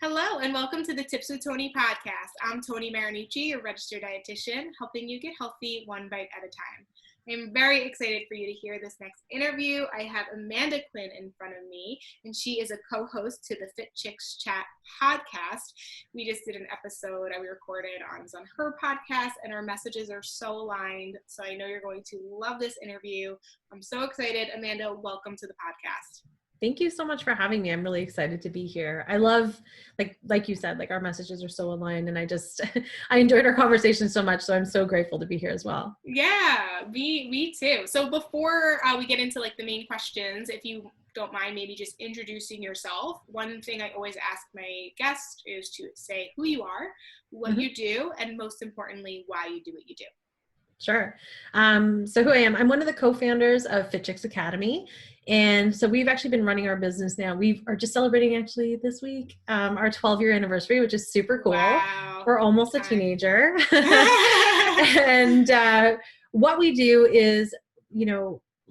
Hello, and welcome to the Tips with Tony podcast. I'm Tony Marinucci, your registered dietitian, helping you get healthy one bite at a time. I'm very excited for you to hear this next interview. I have Amanda Quinn in front of me, and she is a co-host to the Fit Chicks Chat podcast. We just did an episode we recorded on her podcast, and our messages are so aligned. So I know you're going to love this interview. I'm so excited. Amanda, welcome to the podcast. Thank you so much for having me. I'm really excited to be here. I love, like you said, our messages are so aligned, and I enjoyed our conversation so much. So I'm so grateful to be here as well. Yeah, me too. So before we get into the main questions, if you don't mind maybe just introducing yourself. One thing I always ask my guests is to say who you are, what you do, and most importantly, why you do what you do. Sure. So who I am, I'm one of the co-founders of Fit Chicks Academy. And so we've actually been running our business now. We are just celebrating actually this week, our 12-year anniversary, which is super cool. Wow. We're almost a teenager. And what we do is,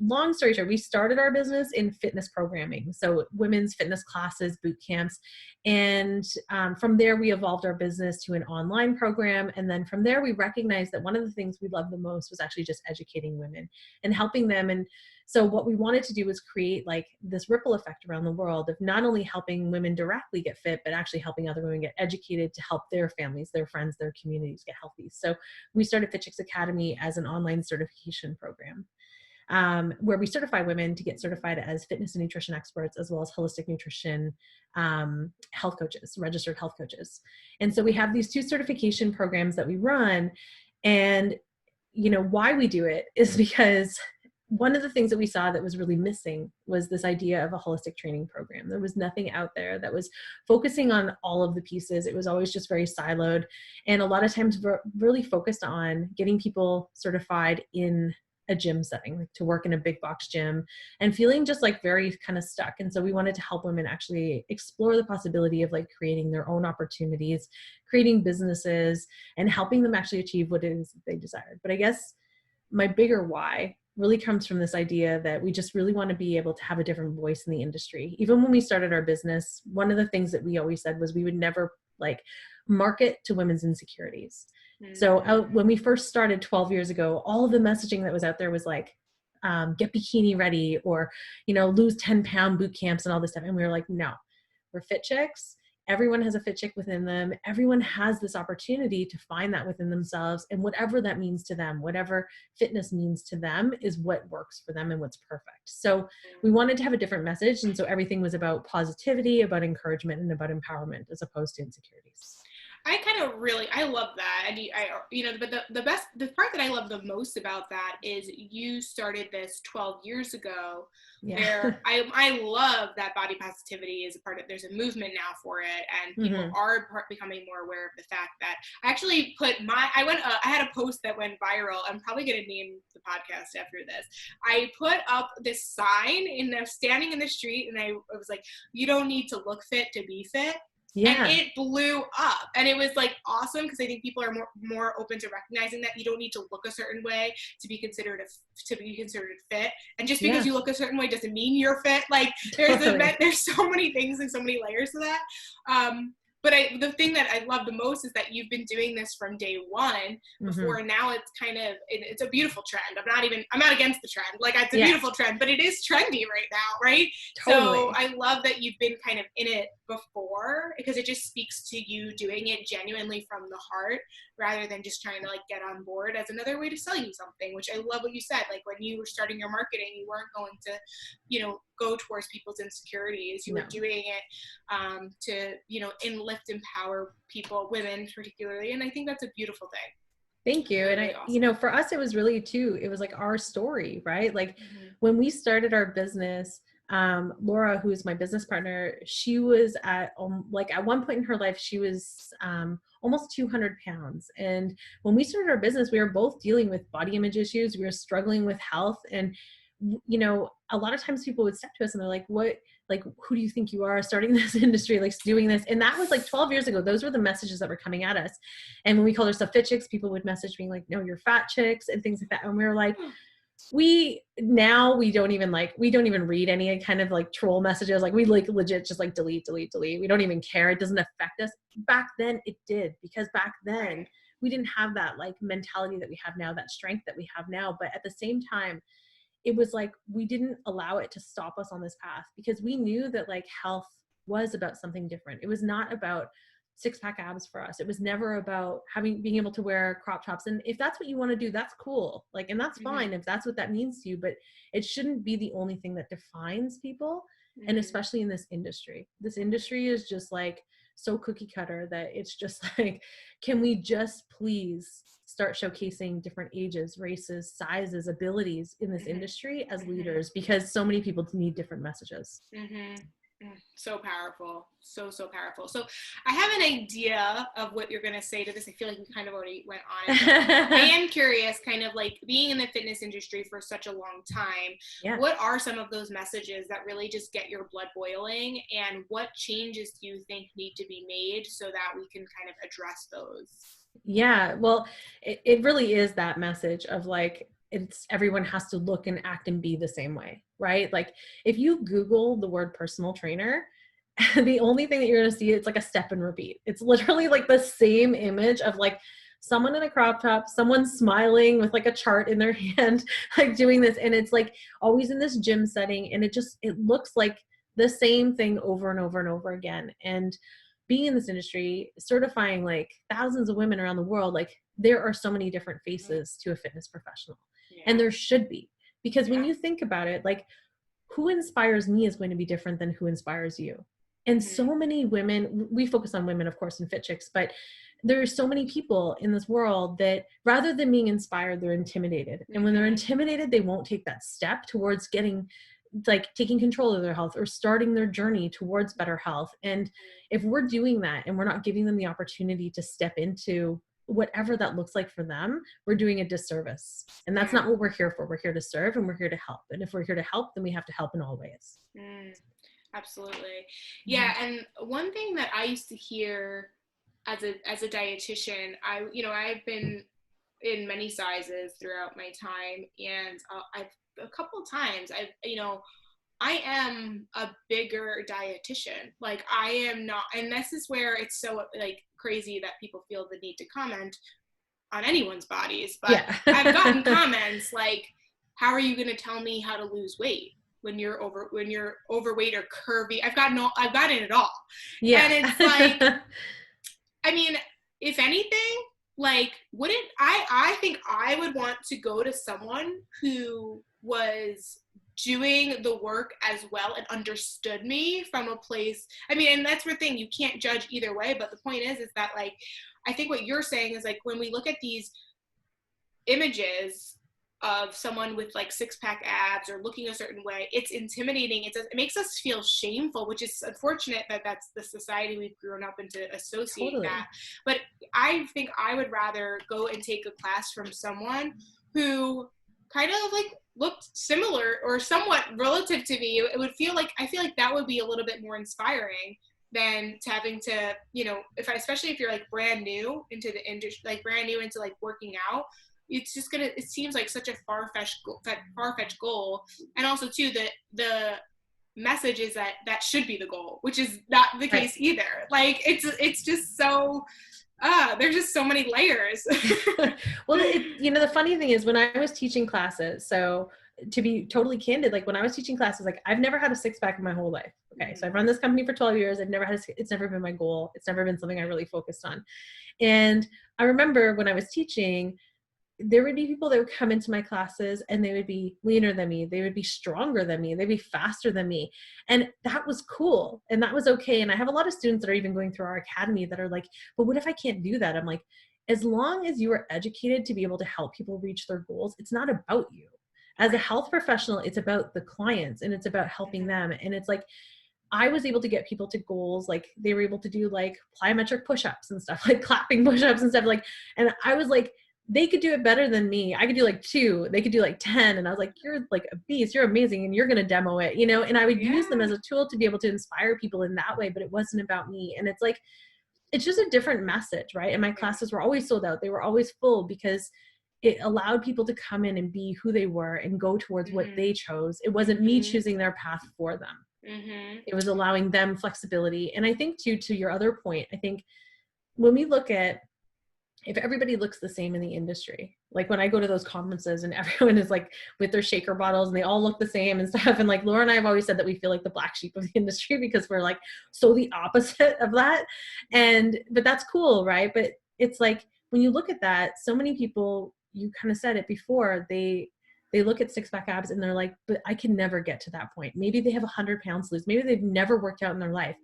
long story short, we started our business in fitness programming. So women's fitness classes, boot camps. And from there, we evolved our business to an online program. And then from there, we recognized that one of the things we loved the most was actually just educating women and helping them. And so what we wanted to do was create this ripple effect around the world of not only helping women directly get fit, but actually helping other women get educated to help their families, their friends, their communities get healthy. So we started Fit Chicks Academy as an online certification program. Where we certify women to get certified as fitness and nutrition experts, as well as holistic nutrition health coaches, registered health coaches. And so we have these two certification programs that we run. And, why we do it is because one of the things that we saw that was really missing was this idea of a holistic training program. There was nothing out there that was focusing on all of the pieces. It was always just very siloed. And a lot of times we're really focused on getting people certified in a gym setting, to work in a big box gym and feeling just very kind of stuck. And so we wanted to help women actually explore the possibility of creating their own opportunities, creating businesses, and helping them actually achieve what it is that they desired. But I guess my bigger why really comes from this idea that we just really want to be able to have a different voice in the industry. Even when we started our business, one of the things that we always said was we would never market to women's insecurities. So when we first started 12 years ago, all of the messaging that was out there was get bikini ready or, lose 10-pound boot camps and all this stuff. And we were like, no, we're fit chicks. Everyone has a fit chick within them. Everyone has this opportunity to find that within themselves. And whatever that means to them, whatever fitness means to them is what works for them and what's perfect. So we wanted to have a different message. And so everything was about positivity, about encouragement, and about empowerment as opposed to insecurities. I love that. And but the part that I love the most about that is you started this 12 years ago. Yeah. Where I love that body positivity is a part of, there's a movement now for it, and people are becoming more aware of the fact that I actually I had a post that went viral. I'm probably going to name the podcast after this. I put up this sign standing in the street, and I was like, you don't need to look fit to be fit. Yeah. And it blew up, and it was awesome because I think people are more open to recognizing that you don't need to look a certain way to be considered fit, and just because you look a certain way doesn't mean you're fit. There's so many things and so many layers to that. But the thing that I love the most is that you've been doing this from day one before, and now it's it's a beautiful trend. I'm not against the trend. It's a beautiful trend, but it is trendy right now, right? Totally. So I love that you've been kind of in it before, because it just speaks to you doing it genuinely from the heart rather than just trying to get on board as another way to sell you something, which I love what you said. When you were starting your marketing, you weren't going to, go towards people's insecurities. You were doing it to, lift, empower people, women particularly. And I think that's a beautiful thing. Thank you. And awesome. For us, it was really it was our story, right? When we started our business, Laura, who is my business partner, she was at one point in her life, she was almost 200 pounds. And when we started our business, we were both dealing with body image issues. We were struggling with health. And, a lot of times people would step to us and they're like, what, who do you think you are starting this industry, doing this? And that was 12 years ago. Those were the messages that were coming at us. And when we called ourselves fit chicks, people would message me no, you're fat chicks and things like that. And we were like, we don't even read any kind of like troll messages. Like we like legit just like delete. We don't even care. It doesn't affect us. Back then it did, because back then we didn't have that like mentality that we have now, that strength that we have now. But at the same time, it was like we didn't allow it to stop us on this path, because we knew that like health was about something different. It was not about six-pack abs for us. It was never about being able to wear crop tops. And if that's what you want to do, that's cool. Like, and that's fine if that's what that means to you, but it shouldn't be the only thing that defines people. And especially in this industry is just like so cookie cutter that it's just like, can we just please start showcasing different ages, races, sizes, abilities in this industry as leaders, because so many people need different messages. So powerful. So powerful. So I have an idea of what you're going to say to this. I feel like we kind of already went on it. I am curious, kind of like being in the fitness industry for such a long time, what are some of those messages that really just get your blood boiling, and what changes do you think need to be made so that we can kind of address those? Yeah, well, it really is that message of like, it's everyone has to look and act and be the same way, right? Like if you Google the word personal trainer, the only thing that you're going to see, it's like a step and repeat. It's literally like the same image of like someone in a crop top, someone smiling with like a chart in their hand, like doing this. And it's like always in this gym setting. And it looks like the same thing over and over and over again. And being in this industry, certifying like thousands of women around the world, like there are so many different faces to a fitness professional. And there should be, because when you think about it, like who inspires me is going to be different than who inspires you. And so many women, we focus on women, of course, in Fit Chicks, but there are so many people in this world that rather than being inspired, they're intimidated. And when they're intimidated, they won't take that step towards taking control of their health or starting their journey towards better health. And if we're doing that and we're not giving them the opportunity to step into whatever that looks like for them, we're doing a disservice. And that's not what we're here for. We're here to serve and we're here to help. And if we're here to help, then we have to help in all ways. Absolutely. Yeah. And one thing that I used to hear as a dietitian, I've been in many sizes throughout my time, and a couple of times I am a bigger dietitian. Like I am not, and this is where it's so like crazy that people feel the need to comment on anyone's bodies. But I've gotten comments like, how are you going to tell me how to lose weight when you're overweight or curvy? I've gotten it all. And it's like, I mean, if anything, like, I think I would want to go to someone who was doing the work as well and understood me from a place, I mean, and that's the thing, you can't judge either way, but the point is that like, I think what you're saying is like, when we look at these images of someone with like six-pack abs or looking a certain way, it's intimidating. It makes us feel shameful, which is unfortunate that that's the society we've grown up into associate that. But I think I would rather go and take a class from someone who kind of like looked similar or somewhat relative to me. I feel like that would be a little bit more inspiring than to having to, especially if you're like brand new into the industry, like brand new into like working out, it's just it seems like such a far-fetched goal. And also too, the message is that should be the goal, which is not the case either. Like it's just so, there's just so many layers. Well, the funny thing is when I was teaching classes, so to be totally candid, like when I was teaching classes, like I've never had a six-pack in my whole life. Okay. So I've run this company for 12 years. It's never been my goal. It's never been something I really focused on. And I remember when I was teaching, there would be people that would come into my classes and they would be leaner than me. They would be stronger than me. They'd be faster than me. And that was cool. And that was okay. And I have a lot of students that are even going through our academy that are like, but what if I can't do that? I'm like, as long as you are educated to be able to help people reach their goals, it's not about you. As a health professional, it's about the clients and it's about helping them. And it's like, I was able to get people to goals. Like they were able to do like plyometric push-ups and stuff, like clapping push-ups and stuff. Like, and I was like, they could do it better than me. I could do like 2, they could do like 10. And I was like, you're like a beast, you're amazing. And you're going to demo it, and I would use them as a tool to be able to inspire people in that way, but it wasn't about me. And it's like, it's just a different message, right? And my classes were always sold out. They were always full because it allowed people to come in and be who they were and go towards what they chose. It wasn't me choosing their path for them. It was allowing them flexibility. And I think too, to your other point, I think when we look at, if everybody looks the same in the industry, like when I go to those conferences and everyone is like with their shaker bottles and they all look the same and stuff. And like Laura and I have always said that we feel like the black sheep of the industry because we're like so the opposite of that. But that's cool, right? But it's like, when you look at that, so many people, you kind of said it before, they look at six-pack abs and they're like, but I can never get to that point. Maybe they have 100 pounds to lose. Maybe they've never worked out in their life.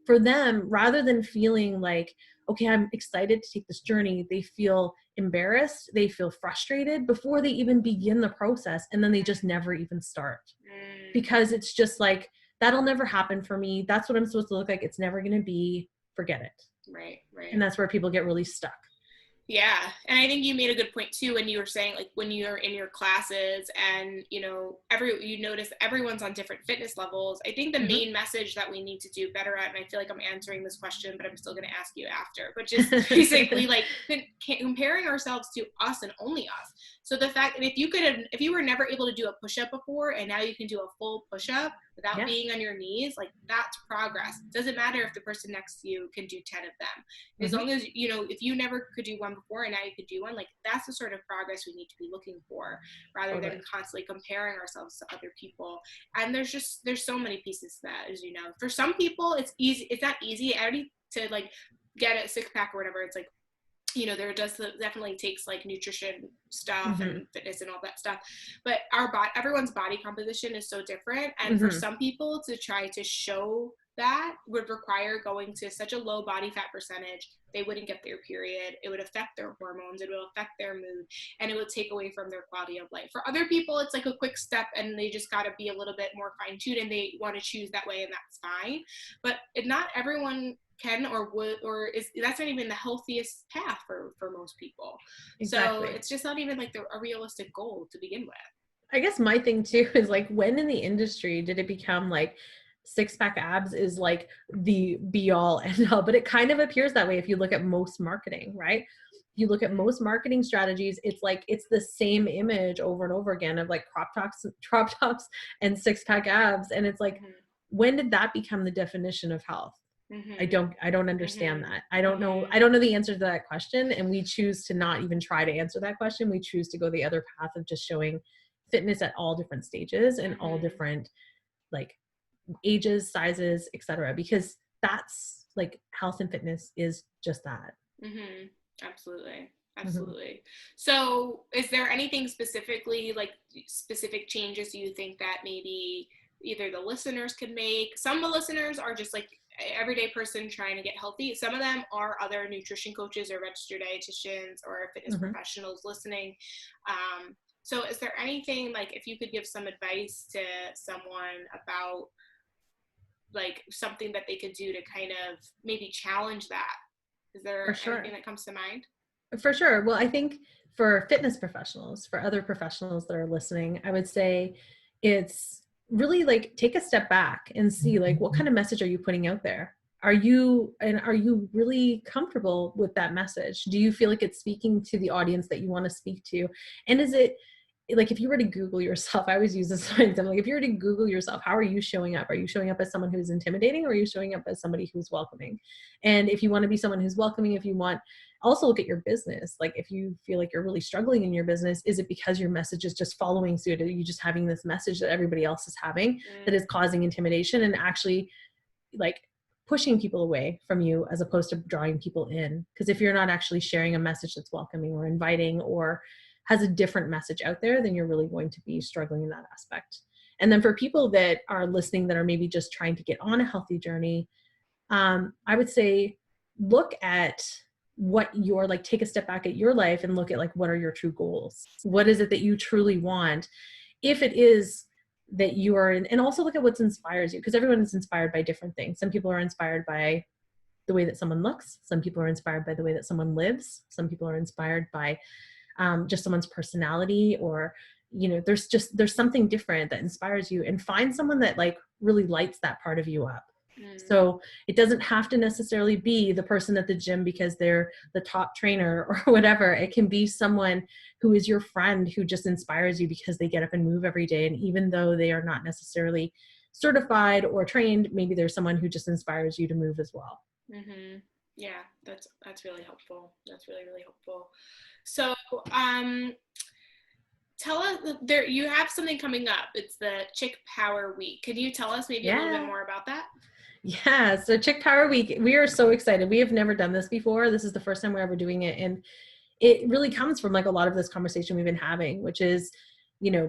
For them, rather than feeling like, okay, I'm excited to take this journey, they feel embarrassed, they feel frustrated before they even begin the process. And then they just never even start because it's just like, that'll never happen for me. That's what I'm supposed to look like. It's never going to be, forget it. Right. And that's where people get really stuck. Yeah. And I think you made a good point too, when you were saying like when you're in your classes and, you notice everyone's on different fitness levels. I think the main message that we need to do better at, and I feel like I'm answering this question, but I'm still going to ask you after, but just basically like comparing ourselves to us and only us. So the fact that if you were never able to do a push-up before and now you can do a full push-up without being on your knees, like that's progress. It doesn't matter if the person next to you can do 10 of them. As long as, if you never could do one before and now you could do one, like that's the sort of progress we need to be looking for rather than constantly comparing ourselves to other people. And there's so many pieces to that, as you know. For some people, it's easy. It's not easy already to like get a six-pack or whatever. It's like, there definitely takes like nutrition stuff and fitness and all that stuff, but everyone's body composition is so different. And for some people to try to show that would require going to such a low body fat percentage, they wouldn't get their period. It would affect their hormones. It would affect their mood, and it would take away from their quality of life. For other people, it's like a quick step and they just got to be a little bit more fine-tuned and they want to choose that way, and that's fine. But not everyone can or would, or that's not even the healthiest path for most people. Exactly. So it's just not even like a realistic goal to begin with. I guess my thing too is like, when in the industry did it become like six-pack abs is like the be all end all? But it kind of appears that way if you look at most marketing, right? If you look at most marketing strategies, it's like it's the same image over and over again of like crop tops and six-pack abs. And it's like, when did that become the definition of health? I don't understand that. I don't know the answer to that question. And we choose to not even try to answer that question. We choose to go the other path of just showing fitness at all different stages and all different like ages, sizes, etc. Because that's like health and fitness is just that. Absolutely. So is there anything specifically, like specific changes you think that maybe either the listeners could make? Some of the listeners are just like everyday person trying to get healthy. Some of them are other nutrition coaches or registered dietitians or fitness professionals listening. So is there anything, like if you could give some advice to someone about like something that they could do to kind of maybe challenge that? Is there anything that comes to mind? For sure. Well, I think for fitness professionals, for other professionals that are listening, I would say it's really like take a step back and see like what kind of message are you putting out there? Are you really comfortable with that message? Do you feel like it's speaking to the audience that you want to speak to? And is it like, if you were to Google yourself, I always use this example, like if you were to Google yourself, how are you showing up? Are you showing up as someone who's intimidating, or are you showing up as somebody who's welcoming? And if you want to be someone who's welcoming, if you want, also look at your business. Like if you feel like you're really struggling in your business, is it because your message is just following suit? Are you just having this message that everybody else is having that is causing intimidation and actually like pushing people away from you as opposed to drawing people in? Because if you're not actually sharing a message that's welcoming or inviting or has a different message out there, then you're really going to be struggling in that aspect. And then for people that are listening that are maybe just trying to get on a healthy journey, I would say look at what you're like, take a step back at your life and look at like, what are your true goals? What is it that you truly want? If it is that you are in, and also look at what inspires you, because everyone is inspired by different things. Some people are inspired by the way that someone looks. Some people are inspired by the way that someone lives. Some people are inspired by just someone's personality, or, there's something different that inspires you, and find someone that like really lights that part of you up. So it doesn't have to necessarily be the person at the gym because they're the top trainer or whatever. It can be someone who is your friend who just inspires you because they get up and move every day. And even though they are not necessarily certified or trained, maybe there's someone who just inspires you to move as well. Mm-hmm. Yeah, that's really helpful. That's really, really helpful. So, tell us, you have something coming up. It's the Chick Power Week. Can you tell us maybe a little bit more about that? Yeah, so Chick Power Week, we are so excited. We have never done this before. This is the first time we're ever doing it. And it really comes from like a lot of this conversation we've been having, which is,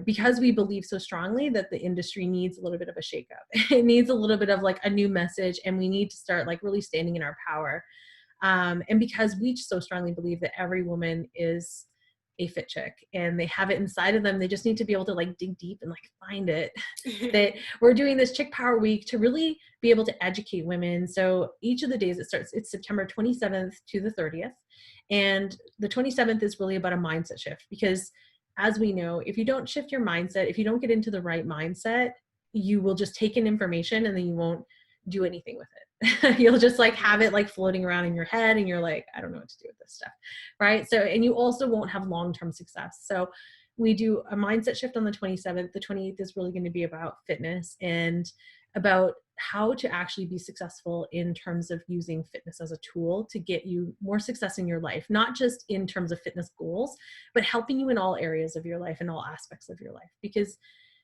because we believe so strongly that the industry needs a little bit of a shakeup. It needs a little bit of like a new message, and we need to start like really standing in our power. And because we so strongly believe that every woman is a fit chick and they have it inside of them, they just need to be able to like dig deep and like find it. That we're doing this Chick Power Week to really be able to educate women. So each of the days it's September 27th to the 30th. And the 27th is really about a mindset shift, because as we know, if you don't shift your mindset, if you don't get into the right mindset, you will just take in information and then you won't do anything with it. You'll just like have it like floating around in your head and you're like, I don't know what to do with this stuff. Right. So, and you also won't have long-term success. So we do a mindset shift on the 27th. The 28th is really going to be about fitness and about how to actually be successful in terms of using fitness as a tool to get you more success in your life, not just in terms of fitness goals, but helping you in all areas of your life and all aspects of your life, because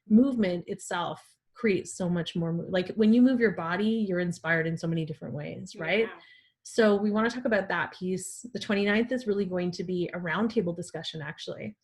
movement itself creates so much more. Like when you move your body, you're inspired in so many different ways, right? Yeah. So we want to talk about that piece. The 29th is really going to be a roundtable discussion, actually,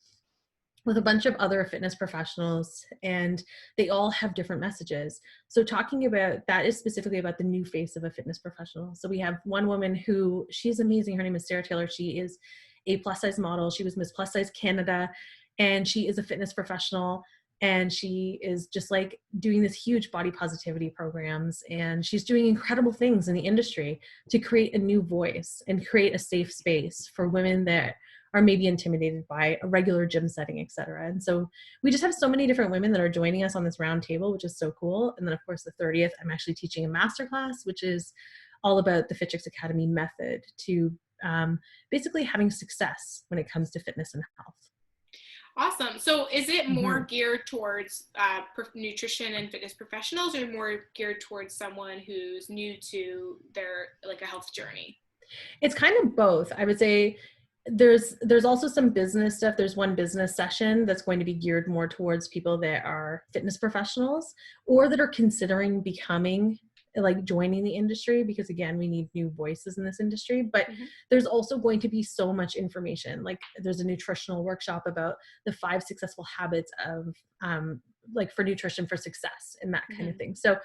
with a bunch of other fitness professionals, and they all have different messages. So talking about that is specifically about the new face of a fitness professional. So we have one woman who, she's amazing. Her name is Sarah Taylor. She is a plus size model. She was Miss Plus Size Canada, and she is a fitness professional. And she is just like doing this huge body positivity programs, and she's doing incredible things in the industry to create a new voice and create a safe space for women that are maybe intimidated by a regular gym setting, et cetera. And so we just have so many different women that are joining us on this round table, which is so cool. And then of course the 30th, I'm actually teaching a masterclass, which is all about the Fit Chicks Academy method to basically having success when it comes to fitness and health. Awesome. So is it more geared towards nutrition and fitness professionals, or more geared towards someone who's new to their like a health journey? It's kind of both. I would say there's also some business stuff. There's one business session that's going to be geared more towards people that are fitness professionals or that are considering becoming like joining the industry, because again, we need new voices in this industry. But there's also going to be so much information. Like there's a nutritional workshop about the 5 successful habits of like for nutrition for success and that kind of thing. So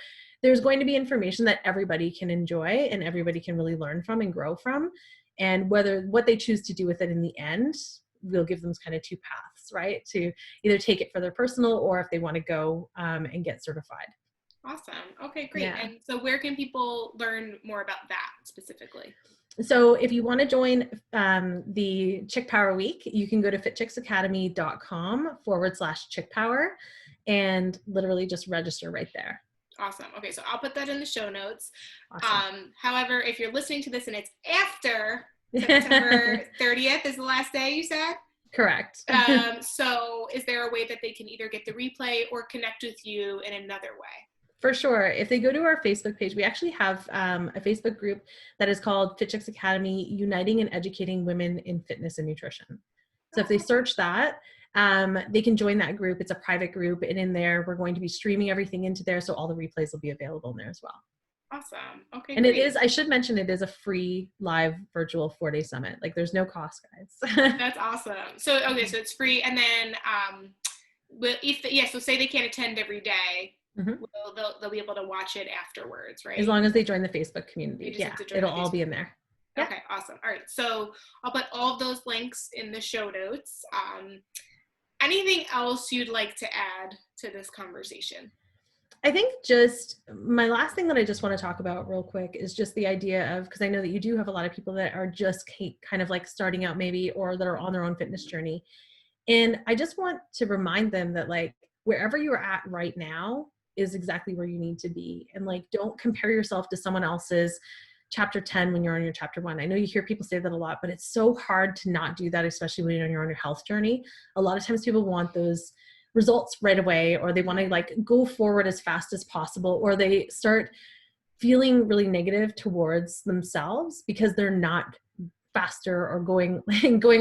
there's going to be information that everybody can enjoy and everybody can really learn from and grow from. And what they choose to do with it in the end, we'll give them kind of 2 paths, right? To either take it for their personal, or if they want to go and get certified. Awesome. Okay, great. Yeah. And so where can people learn more about that specifically? So if you want to join the Chick Power Week, you can go to fitchicksacademy.com/chickpower and literally just register right there. Awesome. Okay, so I'll put that in the show notes. Awesome. However, if you're listening to this and it's after September 30th is the last day, you said? Correct. So is there a way that they can either get the replay or connect with you in another way? For sure. If they go to our Facebook page, we actually have a Facebook group that is called Fit Chicks Academy, Uniting and Educating Women in Fitness and Nutrition. So if they search that, they can join that group. It's a private group, and in there, we're going to be streaming everything into there, so all the replays will be available in there as well. Awesome. Okay, and great. It is, I should mention, it is a free live virtual 4-day summit. Like there's no cost, guys. That's awesome. So, okay, so it's free. And then, so say they can't attend every day, they'll be able to watch it afterwards, right? As long as they join the Facebook community. Yeah, it'll all be in there. Yeah. Okay, awesome. All right, so I'll put all of those links in the show notes. Anything else you'd like to add to this conversation? I think just my last thing that I just want to talk about real quick is just the idea of, because I know that you do have a lot of people that are just kind of like starting out maybe, or that are on their own fitness journey. And I just want to remind them that like wherever you're at right now, is exactly where you need to be. And like, don't compare yourself to someone else's chapter 10 when you're on your chapter 1. I know you hear people say that a lot, but it's so hard to not do that, especially when you're on your health journey. A lot of times people want those results right away, or they want to like go forward as fast as possible, or they start feeling really negative towards themselves because they're not faster or going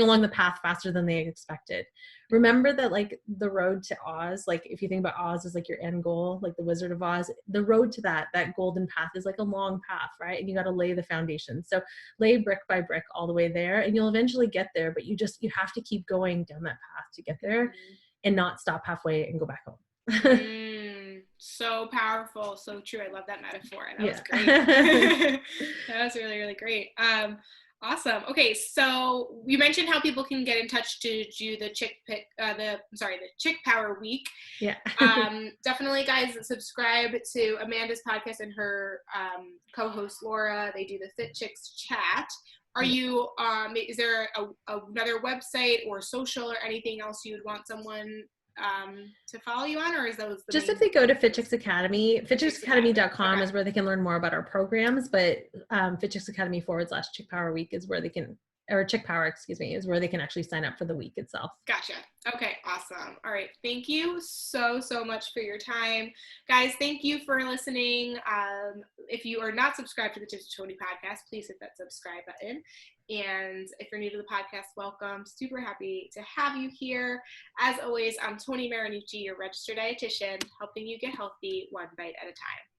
along the path faster than they expected. Remember that like the road to Oz, like if you think about Oz as like your end goal, like the Wizard of Oz, the road to that golden path is like a long path, right? And you got to lay the foundation. So lay brick by brick all the way there, and you'll eventually get there, but you have to keep going down that path to get there and not stop halfway and go back home. So powerful, so true. I love that metaphor. That was great. That was really, really great. Awesome. Okay, so you mentioned how people can get in touch to do the Chick Power Week. Yeah. Definitely, guys, subscribe to Amanda's podcast and her co-host Laura. They do the Fit Chicks Chat. Are you? Is there another website or social or anything else you would want someone to follow you on, or is those the just main if they go to Fit Chicks Academy, fitchicksacademy.com is where they can learn more about our programs, but Fit Chicks Academy /Chick Power Week is where they can, or Chick Power, excuse me, is where they can actually sign up for the week itself. Gotcha. Okay, awesome. All right, thank you so much for your time, guys. Thank you for listening. If you are not subscribed to the Tips with Tony podcast, please hit that subscribe button. And if you're new to the podcast, welcome. Super happy to have you here. As always, I'm Tony Marinucci, your registered dietitian, helping you get healthy one bite at a time.